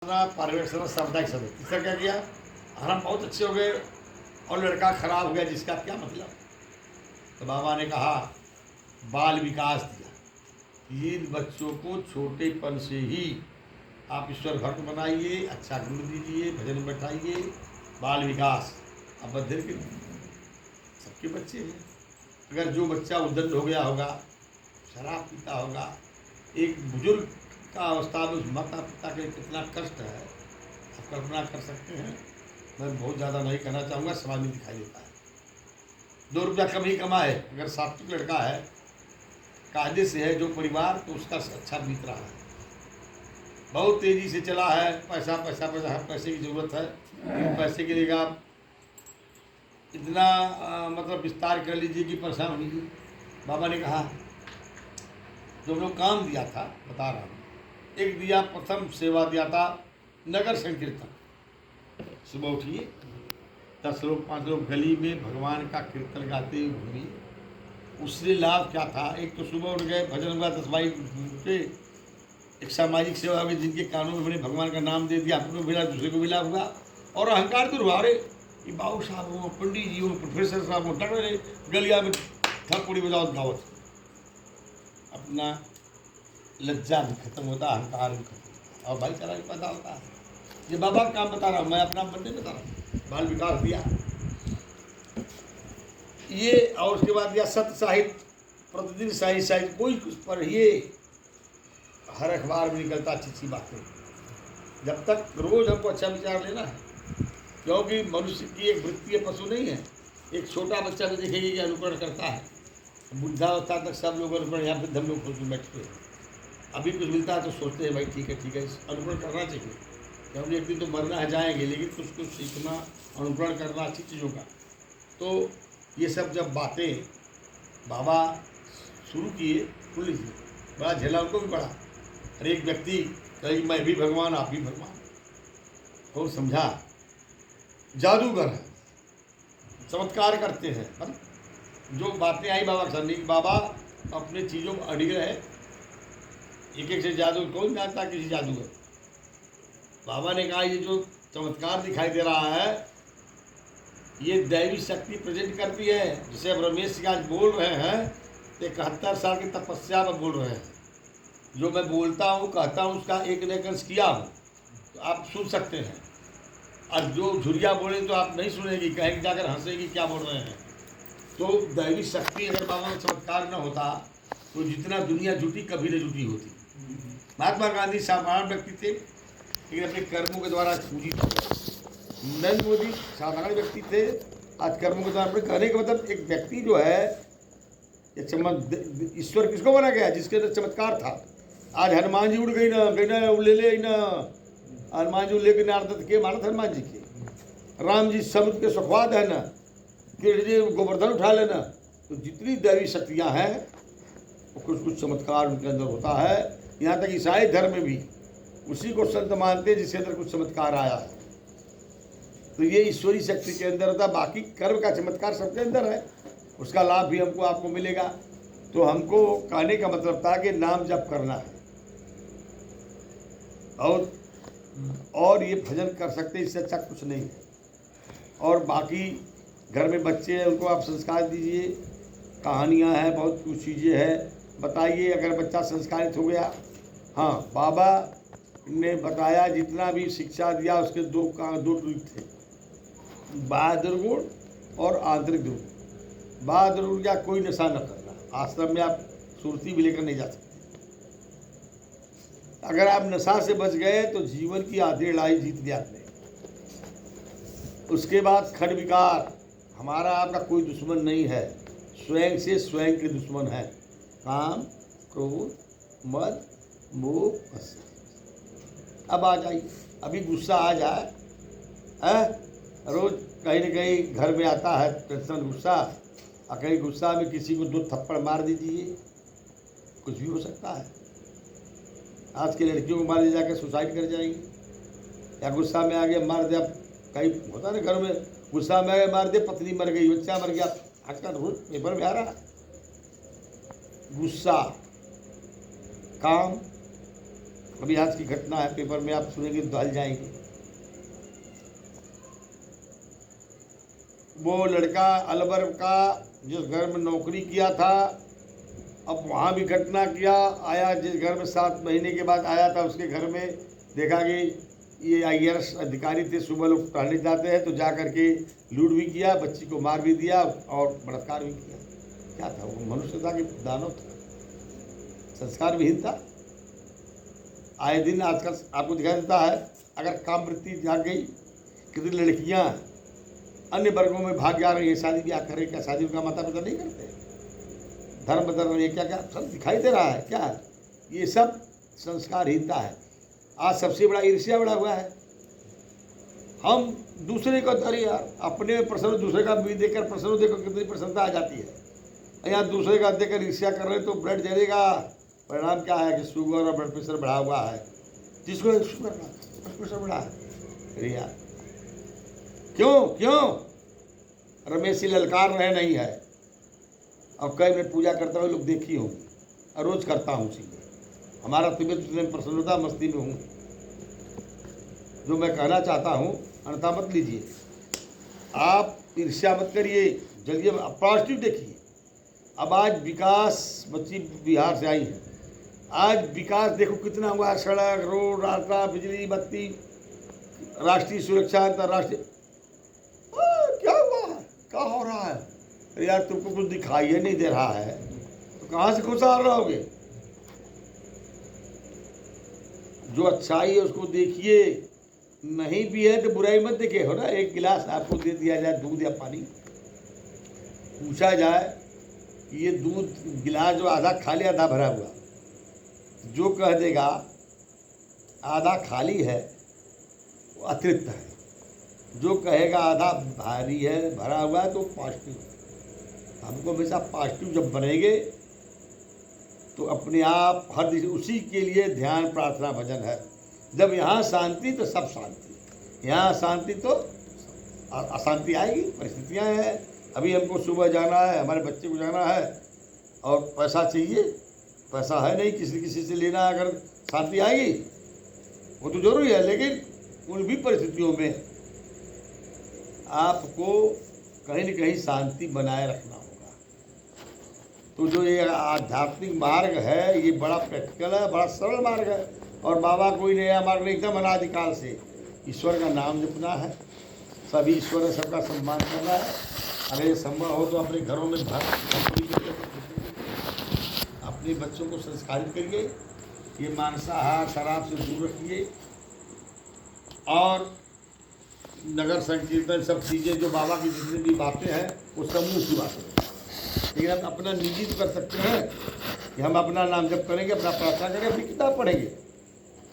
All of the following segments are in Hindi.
पारिवेक्षण सामुदायिक समय तीसरा क्या किया, हम बहुत अच्छे हो गए और लड़का खराब हो गया, जिसका क्या मतलब। तो बाबा ने कहा बाल विकास दिया। इन बच्चों को छोटेपन से ही आप ईश्वर भक्त बनाइए, अच्छा गुण दीजिए, भजन में बैठाइए, बाल विकास। अब बधिर के सबके बच्चे हैं। अगर जो बच्चा उद्दंड हो गया होगा, शराब पीता होगा, एक बुजुर्ग का अवस्था में उस माता पिता के लिए कितना कष्ट है, आप कल्पना कर सकते हैं। मैं बहुत ज़्यादा नहीं कहना चाहूँगा, समाज में दिखाई देता है। 2 रुपया कम ही कमाए, अगर सात्विक लड़का है, कायदे से है जो परिवार, तो उसका अच्छा बीत रहा है। बहुत तेज़ी से चला है, पैसा पैसा पैसा, हर पैसे की ज़रूरत है, लेकिन पैसे के लिए आप इतना मतलब विस्तार कर लीजिए कि परेशान हो लीजिए। बाबा ने कहा जो लोग काम दिया था, बता रहा हूँ, एक दिया, प्रथम सेवा दिया था नगर संकीर्तन। सुबह उठिए, 10 लोग 5 लोग गली में भगवान का कीर्तन गाते हुए घूमिए। उससे लाभ क्या था, एक तो सुबह उठ गए, भजन हुआ, 10 भाई उठे, एक सामाजिक सेवा हुई, जिनके कानों में मैंने भगवान का नाम दे दिया, अपने को मिला, दूसरे को भी लाभ हुआ। और अहंकार दूर हुआ। अरे ये बाबू साहब हो, पंडित जी हो, प्रोफेसर साहब हो, टकरे गलिया में ठकुड़ी बजाओ दावत। अपना लज्जा भी खत्म होता, अहंकार भी खत्म होता, और भाईचारा भी पैदा होता है। ये बाबा का काम बता रहा हूँ, मैं अपना बंदे बता रहा हूँ। बाल विकास दिया ये, और उसके बाद दिया सत्य साहित्य, प्रतिदिन सही साहित्य कोई कुछ पढ़िए, हर अखबार में निकलता अच्छी अच्छी बातें। जब तक रोज हमको अच्छा विचार लेना है, क्योंकि मनुष्य की एक वृत्ति पशु नहीं है। एक छोटा बच्चा भी देखेंगे कि अनुकरण करता है, बुद्धावस्था तक सब लोग अनुकरण, यहाँ पे हम लोग खुद बैठते हैं, अभी कुछ मिलता है तो सोचते हैं भाई ठीक है अनुकरण करना चाहिए, क्योंकि एक दिन तो मरना है, जाएंगे, लेकिन कुछ कुछ सीखना, अनुकरण करना अच्छी चीज़ों का। तो ये सब जब बातें बाबा शुरू किए, सुन लीजिए, बड़ा झेला उनको भी पड़ा। हर एक व्यक्ति कहीं मैं भी भगवान, आप भी भगवान, और समझा जादूगर है, चमत्कार करते हैं। जो बातें आई बाबा के सामने, बाबा अपने चीज़ों में अड़िग रहे, एक एक से जादू कौन जानता किसी जादूगर। बाबा ने कहा ये जो चमत्कार दिखाई दे रहा है, ये दैवी शक्ति प्रेजेंट करती है। जिसे अब रमेश जी आज बोल रहे हैं, 71 साल की तपस्या में बोल रहे हैं। जो मैं बोलता हूँ, कहता हूँ, उसका एक नेकंस किया हूँ, तो आप सुन सकते हैं। और जो झुरिया बोले तो आप नहीं सुनेगी, कहेंगे जाकर हंसेगी क्या बोल रहे हैं। तो दैवी शक्ति अगर बाबा में चमत्कार न होता, तो जितना दुनिया जुटी कभी नहीं जुटी होती। महात्मा गांधी साधारण व्यक्ति थे, लेकिन अपने कर्मों के द्वारा पूजित थे। नरेंद्र मोदी साधारण व्यक्ति थे, आज कर्मों के द्वारा। कहने का मतलब एक व्यक्ति जो है, ईश्वर किसको बना गया, जिसके अंदर चमत्कार था। आज हनुमान जी उड़ गई ना, गई ना ले ले ना, हनुमान जी लेके नारद के मानत हनुमान जी के, राम जी समुद्र के सुखवाद है ना, कि गोवर्धन उठा लेना। तो जितनी दैवी शक्तियाँ हैं, कुछ कुछ चमत्कार उनके अंदर होता है। यहाँ तक ईसाई धर्म में भी उसी को संत मानते हैं जिसके अंदर कुछ चमत्कार आया है। तो ये ईश्वरी शक्ति के अंदर था, बाकी कर्म का चमत्कार सबके अंदर है, उसका लाभ भी हमको आपको मिलेगा। तो हमको कहने का मतलब था कि नाम जप करना है, और ये भजन कर सकते, इससे अच्छा कुछ नहीं है। और बाकी घर में बच्चे हैं, उनको आप संस्कार दीजिए, कहानियाँ हैं, बहुत कुछ चीज़ें हैं, बताइए। अगर बच्चा संस्कारित हो गया, हाँ, बाबा ने बताया जितना भी शिक्षा दिया, उसके दो ट्रिक थे, बाह्य गुण और आंतरिक गुण। बाह्य गुण क्या, कोई नशा न करना। आश्रम में आप सुरती भी लेकर नहीं जा सकते। अगर आप नशा से बच गए तो जीवन की आधी लड़ाई जीत लिया आपने। उसके बाद खड विकार, हमारा आपका कोई दुश्मन नहीं है, स्वयं से स्वयं के दुश्मन है। काम, क्रोध, मद, मोह, मत्सर। अब आ जाइए, अभी गुस्सा आ जाए, रोज कहीं न कहीं घर में आता है टेंशन, गुस्सा, और कहीं गुस्सा में किसी को 2 थप्पड़ मार दीजिए, कुछ भी हो सकता है। आज की लड़कियों को मार दे जाकर सुसाइड कर जाएंगी, या गुस्सा में आ गया मार दिया। कहीं होता ना घर में, गुस्सा में आ गया मार दे, पत्नी मर गई, बच्चा मर गया, आजकल रोज पेपर में आ रहा है। गुस्सा, काम, अभी आज की घटना है, पेपर में आप सुनेंगे तो दहल जाएंगे। वो लड़का अलवर का जिस घर में नौकरी किया था, अब वहाँ भी घटना किया, आया जिस घर में 7 महीने के बाद आया था उसके घर में देखा कि ये IAS अधिकारी थे, सुबह लोग टहलने जाते हैं तो जा करके लूट भी किया, बच्ची को मार भी दिया और बलात्कार भी किया। क्या था वो? मनुष्यता के दानव था, संस्कार विहीन था। आए दिन आजकल आपको दिखाई देता है, अगर काम वृत्ति जाग गई, कितनी लड़कियां अन्य वर्गों में भाग जा रही है, शादी ब्याह करें, क्या शादी का माता पिता नहीं करते? धर्म बदल रही है, क्या क्या सब दिखाई दे रहा है। क्या ये सब संस्कारहीनता है। आज सबसे बड़ा ईर्ष्या बढ़ा हुआ है। हम दूसरे को, अरे यार अपने प्रसन्न, दूसरे का भी देखकर प्रसन्न, देखो कितनी प्रसन्नता आ जाती है। यहाँ दूसरे का देखकर ईर्ष्या कर रहे हैं तो ब्लड जलेगा। परिणाम क्या है कि शुगर और ब्लड प्रेशर बढ़ा हुआ है। जिसको शुगर ब्लड प्रेशर बढ़ा है, अरे यार क्यों क्यों? रमेश ललकार रहे नहीं है। अब कई मिनट पूजा करते हुए लोग देखी होंगी, और रोज करता हूँ उसी में। हमारा तबियत में प्रसन्नता, मस्ती में हूँ। जो मैं कहना चाहता हूँ, अन्यथा मत लीजिए। आप ईर्ष्या मत करिए, जल्दी पॉजिटिव देखिए। अब आज विकास, बच्ची बिहार से आई है, आज विकास देखो कितना हुआ है। सड़क, रोड, रास्ता, बिजली, बत्ती, राष्ट्रीय सुरक्षा, अंतर्राष्ट्रीय। क्या हुआ है? क्या हो रहा है? अरे यार तुमको कुछ दिखाई नहीं दे रहा है तो कहाँ से खुशहाल रहोगे? जो अच्छाई है उसको देखिए, नहीं भी है तो बुराई मत देखे। हो ना, एक गिलास आपको दे दिया जाए दूध या पानी, पूछा जाए ये दूध गिलास जो आधा खाली आधा भरा हुआ, जो कह देगा आधा खाली है वो अतृप्त है, जो कहेगा आधा भारी है, भरा हुआ है, तो पॉजिटिव है। हमको हमेशा पॉजिटिव जब बनेंगे तो अपने आप हर दिशा, उसी के लिए ध्यान, प्रार्थना, भजन है। जब यहाँ शांति तो सब शांति, यहाँ शांति तो अशांति आएगी, परिस्थितियाँ हैं। अभी हमको सुबह जाना है, हमारे बच्चे को जाना है और पैसा चाहिए, पैसा है नहीं, किसी से लेना, अगर शांति आएगी वो तो जरूरी है। लेकिन उन भी परिस्थितियों में आपको कहीं न कहीं शांति बनाए रखना होगा। तो जो ये आध्यात्मिक मार्ग है ये बड़ा प्रैक्टिकल है, बड़ा सरल मार्ग है। और बाबा कोई नया मार्ग नहीं, एकदम अनादिकाल से ईश्वर का नाम जपना है, सभी ईश्वर है, सबका सम्मान करना है। अगर ये संभव हो तो अपने घरों में अपने बच्चों को संस्कारित करिए, ये मांसाहार शराब से दूर रखिए, और नगर संकीर्तन सब चीज़ें जो बाबा की जितनी भी बातें हैं वो समूह की बातें हैं। लेकिन हम अपना निजी तो कर सकते हैं कि हम अपना नाम जप करेंगे, अपना प्रार्थना करेंगे, अपनी किताब पढ़ेंगे।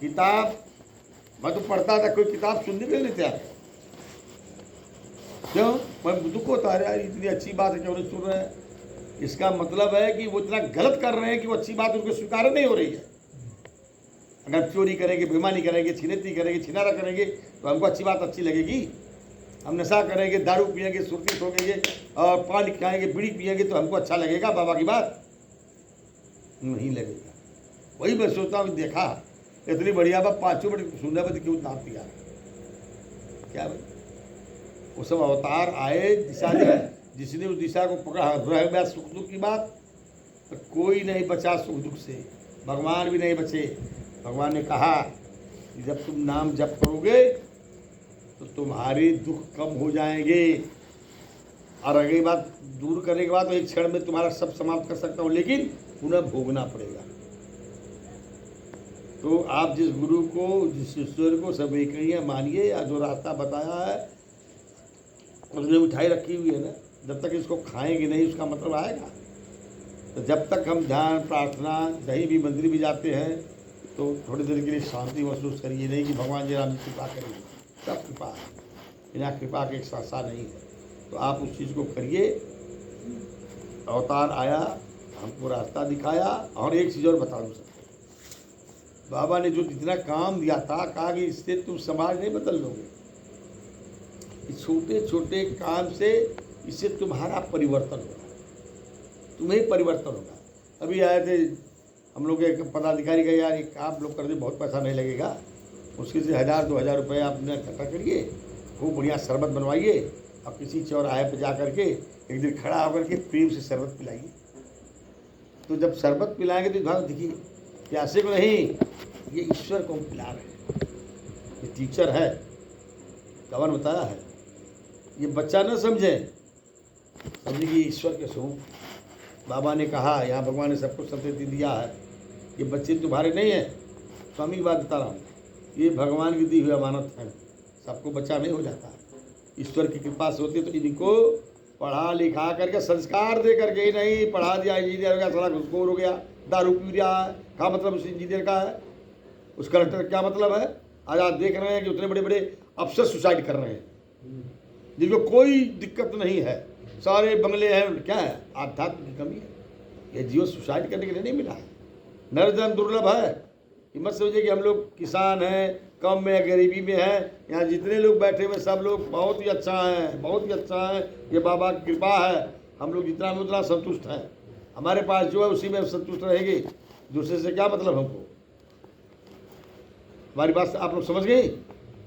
किताब मैं तो पढ़ता था, कोई किताब सुनने के लिए नहीं तैयार। क्यों? मैं दुख होता है यार, इतनी अच्छी बात है क्यों नहीं सुन रहे हैं। इसका मतलब है कि वो इतना गलत कर रहे हैं कि वो अच्छी बात उनको स्वीकार नहीं हो रही है। अगर चोरी करेंगे, बेईमानी करेंगे, छिनैती करेंगे, छिनारा करेंगे तो हमको अच्छी बात अच्छी लगेगी। हम नशा करेंगे, दारू पिएंगे, सुर्ती ठोकेंगे और पान खाएंगे, बीड़ी पिएंगे तो हमको अच्छा लगेगा? बाबा की बात नहीं लगेगा। वही मैं सोचता हूँ, देखा इतनी बढ़िया बात, 5 मिनट सुनने पर क्यों नाम पिया? क्या भाई, वो सब अवतार आए, दिशा जिसने उस दिशा को पकड़ा। रह गया सुख दुख की बात तो कोई नहीं बचा सुख दुख से, भगवान भी नहीं बचे। भगवान ने कहा कि जब तुम नाम जप करोगे तो तुम्हारे दुख कम हो जाएंगे, और अगली बात दूर करने के बाद तो एक क्षण में तुम्हारा सब समाप्त कर सकता हूँ, लेकिन पुनः भोगना पड़ेगा। तो आप जिस गुरु को, जिस ईश्वर को सब एक ही है मानिए, या जो रास्ता बताया है उसने मिठाई रखी हुई है ना, जब तक इसको खाएंगे नहीं उसका मतलब आएगा। तो जब तक हम ध्यान, प्रार्थना, कहीं भी मंदिर भी जाते हैं तो थोड़ी देर के लिए शांति महसूस करिए, नहीं कि भगवान जी राम जी कृपा करेंगे। सब कृपा है, बिना कृपा के एक सासा नहीं है। तो आप उस चीज़ को करिए। अवतार आया, हमको रास्ता दिखाया। और एक चीज़ और बता दूँ सबको, बाबा ने जो जितना काम दिया था, कहा कि इससे तुम समाज नहीं बदल लोगे, इस छोटे छोटे काम से इससे तुम्हारा परिवर्तन होगा, तुम्हें परिवर्तन होगा। अभी आए थे हम लोग के एक पदाधिकारी का यार एक आप लोग कर दे, बहुत पैसा नहीं लगेगा, मुश्किल से 1000-2000 रुपये आप इकट्ठा करिए, खूब बढ़िया शरबत बनवाइए और किसी चौराहे पर जा करके एक दिन खड़ा होकर के प्रेम से शरबत पिलाइए। तो जब शरबत पिलाएंगे तो भाव देखिए, प्यासे को नहीं, ये ईश्वर को हम पिला रहे हैं। ये टीचर है, कवन बताया है, ये बच्चा न समझे, समझिए कि ईश्वर के स्वरूप। बाबा ने कहा यहाँ भगवान ने सब कुछ संपत्ति दिया है, ये बच्चे तुम्हारे नहीं हैं, स्वामी की बात बता रहा हूँ, ये भगवान की दी हुई अमानत है, सबको बच्चा नहीं हो जाता, ईश्वर की कृपा से होती है। तो इनको पढ़ा लिखा करके संस्कार दे करके ही नहीं, पढ़ा दिया इंजीनियर हो गया, सारा घुसखोर हो गया, दारू पी रहा है, क्या मतलब उस इंजीनियर का है, उस कलेक्टर का क्या मतलब है। आज आप देख रहे हैं कि उतने बड़े बड़े अफसर सुसाइड कर रहे हैं जिनको कोई दिक्कत नहीं है, सारे बंगले हैं, क्या है, आध्यात्म की कमी है। ये जीवन सुसाइड करने के लिए नहीं मिला है, नरधन दुर्लभ है। ये मत समझिए कि हम लोग किसान हैं, कम में गरीबी में हैं, यहाँ जितने लोग बैठे हुए सब लोग बहुत ही अच्छा हैं, बहुत ही अच्छा है, ये बाबा की कृपा है। हम लोग जितना में उतना संतुष्ट हैं, हमारे पास जो है उसी में संतुष्ट रहेंगे, दूसरे से क्या मतलब हमको। हमारी बात आप लोग समझ गए।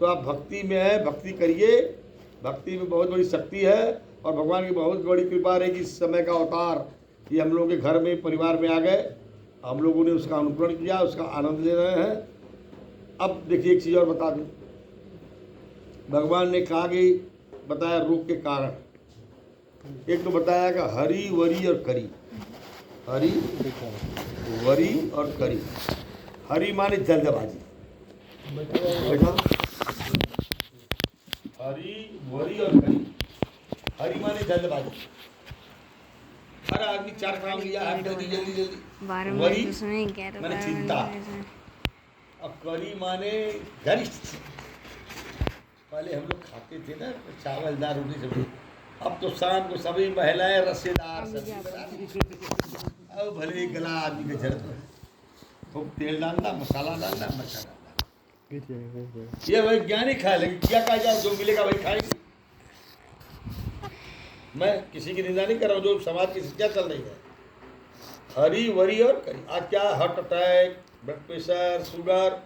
तो आप भक्ति में है, भक्ति करिए, भक्ति में बहुत बड़ी शक्ति है और भगवान की बहुत बड़ी कृपा रहेगी। इस समय का अवतार ये हम लोगों के घर में परिवार में आ गए, हम लोगों ने उसका अनुकरण किया, उसका आनंद ले रहे हैं। अब देखिए एक चीज़ और बता दूं, भगवान ने कहा कि बताया रोग के कारण, एक तो बताया कि हरि वरी और करी, हरि वरी और करी। हरि माने जल्दबाजी, हरि वरी और करी। हरि माने जल्दबाजी, हर आदमी चार काम लिया है जल्दी जल्दी जल्दी। वरी माने चिंता, अब करी माने गरिष्ठ। पहले हम लोग खाते थे ना चावल दाल रोटी सब्जी, अब तो शाम को सभी महिलाएं रसेदार सब्जी बना रही। अब भले गला आदमी के जरूरत है, खूब तेल डालना, मसाला डालना, मिर्चा डालना, ये वैज्ञानिक है, लेकिन क्या कहा जाए, जो मिलेगा वही खाएंगे। मैं किसी की निंदा नहीं कर रहा हूँ, जो समाज की क्या चल रही है, हरी वरी और करी। आज क्या heart attack, blood pressure, sugar,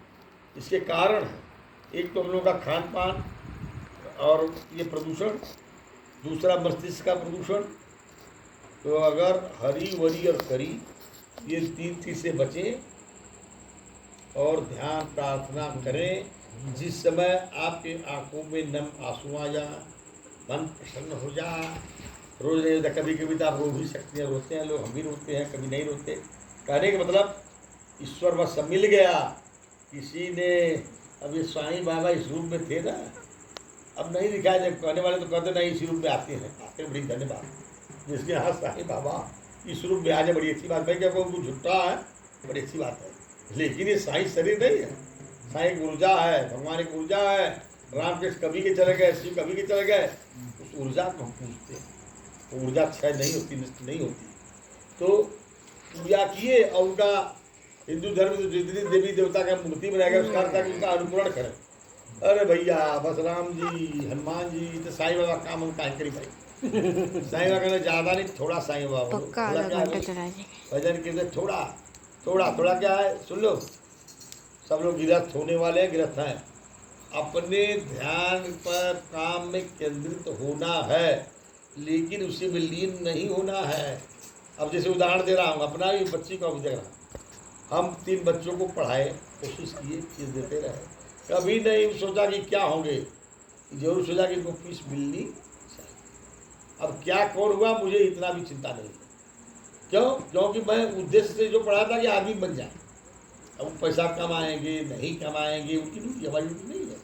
इसके कारण है। एक तो हम लोगों का खान पान और ये प्रदूषण, दूसरा मस्तिष्क का प्रदूषण। तो अगर हरी वरी और करी ये तीन चीज से बचें और ध्यान प्रार्थना करें, जिस समय आपके आंखों में नम आंसू आ जा, मन प्रसन्न हो जा, रोज नहीं होता, कभी कभी तो आप रो भी सकते हैं, रोते हैं लोग, हम भी रोते हैं, कभी नहीं रोते। कहने का मतलब ईश्वर बस सब मिल गया। किसी ने, अब ये स्वामी बाबा इस रूप में थे ना, अब नहीं दिखाया, जब कहने वाले तो कहते नहीं इसी रूप में आते हैं, आते बड़ी धन्यवाद जिसके यहाँ स्वामी बाबा इस रूप में आ जाए, बड़ी अच्छी बात। भाई क्या कोई झुट्टा है, बड़ी अच्छी बात है, लेकिन ये साई शरीर नहीं है, साई एक ऊर्जा है, भगवान एक ऊर्जा है। रामकृष्ण कभी के चले गए, शिव कभी के चले गए, उस ऊर्जा को हम पूछते हैं। ऊर्जा क्षय नहीं होती, नष्ट नहीं होती। तो पूजा किए और उनका हिंदू धर्म में जितनी देवी देवता का मूर्ति बनाएगा उसका अर्थ है कि उनका अनुकरण करें। अरे भैया बस राम जी, हनुमान जी, तो साईं बाबा काम हम काहे करी भाई। साईं बाबा कहना ज़्यादा नहीं, थोड़ा साईं बाबा भजन कीर्तन थोड़ा थोड़ा थोड़ा, क्या है सुन लो। सब लोग गिरफ्त होने वाले हैं, गिरफ्त हैं। अपने ध्यान पर काम में केंद्रित होना है, लेकिन उसी में लीन नहीं होना है। अब जैसे उदाहरण दे रहा हूँ, अपना भी बच्ची का दे रहा हूँ। हम 3 बच्चों को पढ़ाए, कोशिश किए, चीज़ देते रहे, कभी नहीं सोचा कि क्या होंगे, जरूर सोचा कि इनको फीस मिलनी चाहिए। अब क्या कौन हुआ मुझे इतना भी चिंता नहीं है। क्यों? क्योंकि मैं उद्देश्य से जो पढ़ा था कि आदमी बन जाए। अब पैसा कमाएंगे नहीं कमाएंगे उनकी ड्यूटी, हमारी ड्यूटी नहीं है।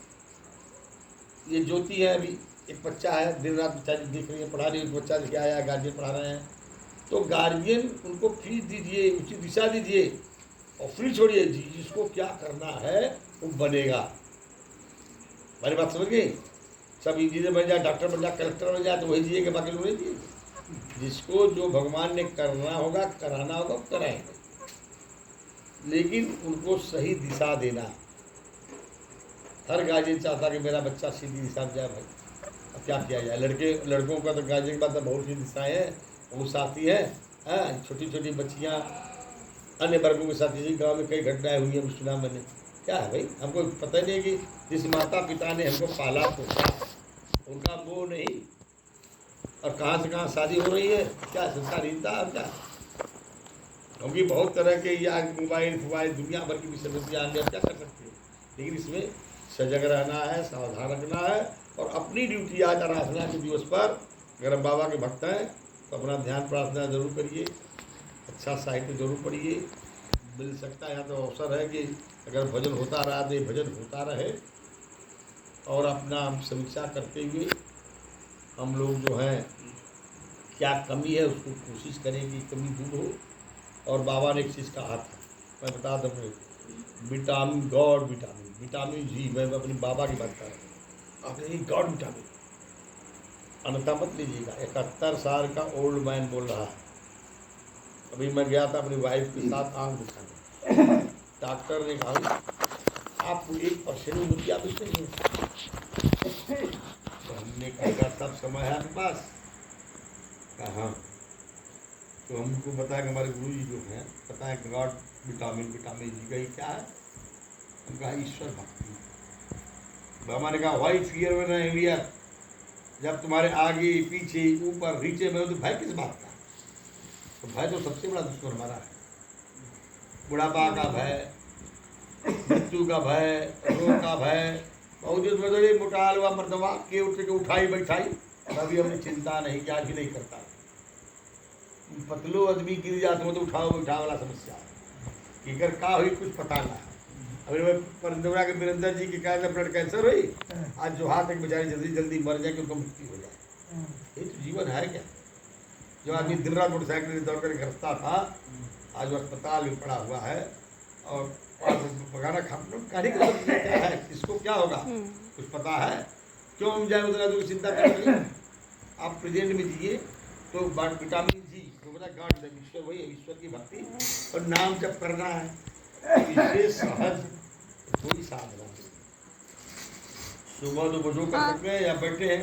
ये ज्योति है, अभी एक बच्चा है, दिन रात बच्चा देख रही है, पढ़ा रही है, बच्चा लेके आया, गार्जियन पढ़ा रहे हैं, तो गार्जियन उनको फीस दीजिए, उसी दिशा दीजिए और फ्री छोड़िए। जिसको क्या करना है वो बनेगा। हमारी बात समझ गई? सब इंजीनियर बन जाए, डॉक्टर बन जाए, कलेक्टर बन जाए तो वही जिएगा, बाकी लोग नहीं जिएगा। जिसको जो भगवान ने करना होगा, कराना होगा, कराएंगे, लेकिन उनको सही दिशा देना। हर गार्जियन चाहता कि मेरा बच्चा सीधी दिशा में जाए। भाई अब क्या किया जाए, लड़कों का तो गार्जियन के पास बहुत सी दिशाएँ हैं, वो साथी है। छोटी छोटी बच्चियाँ अन्य वर्गों के साथ इसी गांव में कई घटनाएं हुई हैं, सुना मैंने। क्या है भाई, हमको पता ही नहीं कि जिस माता पिता ने हमको पाला पोसा उनका वो नहीं, और कहाँ से कहाँ शादी हो रही है, क्या संस्कारहीनता और क्या। क्योंकि बहुत तरह के या मोबाइल दुनिया भर की विसंगतियाँ आ गई, क्या कर सकते हैं। लेकिन इसमें सजग रहना है, सावधान रखना है, और अपनी ड्यूटी आज आराधना के दिवस पर अगर हम बाबा के भक्त हैं तो अपना ध्यान प्रार्थना जरूर करिए, अच्छा साहित्य जरूर पढ़िए। मिल सकता है यहाँ तो अवसर है कि अगर भजन होता रहा तो भजन होता रहे, और अपना समीक्षा करते हुए हम लोग जो हैं क्या कमी है उसको कोशिश करें कि कमी दूर हो। और बाबा ने एक चीज़ कहा था, मैं बता दूँ, विटामिन गॉड विटामिन जी, मैं अपनी बाबा की बात कर रहा हूँ। आपने गॉड विटामिन अन्यथा मत लीजिएगा। 71 साल का ओल्ड मैन बोल रहा है। अभी मैं गया था अपनी वाइफ के साथ आँख दिखाने, डॉक्टर ने कहा आपको 1% उम्र आप इसमें नहीं है। तो हमने कहा सब समय है आपके पास, कहा हाँ। तो हमको बताया कि हमारे गुरु जी जो हैं बताएं गॉड विटामिन जी का ही क्या है। हम कहा ईश्वर भक्ति। बाबा ने कहा वाई फियर में ना इंडिया, जब तुम्हारे आगे पीछे ऊपर नीचे में तो भय किस बात का। तो भय तो सबसे बड़ा दुश्मन हमारा है, बुढ़ापा का भय, मृत्यु का भय, रोग का भय। बहुत दिन में तो ये मोटाल हुआ मर्दवा के उठ के उठाई बैठाई, कभी हमने चिंता नहीं किया, भी नहीं करता। पतलो आदमी गिर जाते हो तो उठाओ बैठा वाला समस्या है कि अगर का हुई कुछ पता ना है। अभी मैं परंदरा के वीरेंद्र जी की कहा ब्लड कैंसर हुई, आज जो हाथ एक बेचारे जल्दी जल्दी मर जाए कि उनको मृत्यु हो जाए। ये तो जीवन है क्या। जो आदमी दिन रात मोटरसाइकिल से दौड़ कर गिरफ्ता था, आज वो अस्पताल में पड़ा हुआ है, और पकाना खाने का है, किसको क्या होगा कुछ पता है। क्यों हम जाए उतना दूर चिंता करेंगे। आप प्रेजेंट में जिए तो विटामिन जी गॉड ईश्वर, वही ईश्वर की भक्ति और नाम जब करना है, इससे सहज कोई साधना। सुबह तो बुजुर्ग कर सकते हैं या बैठे हैं।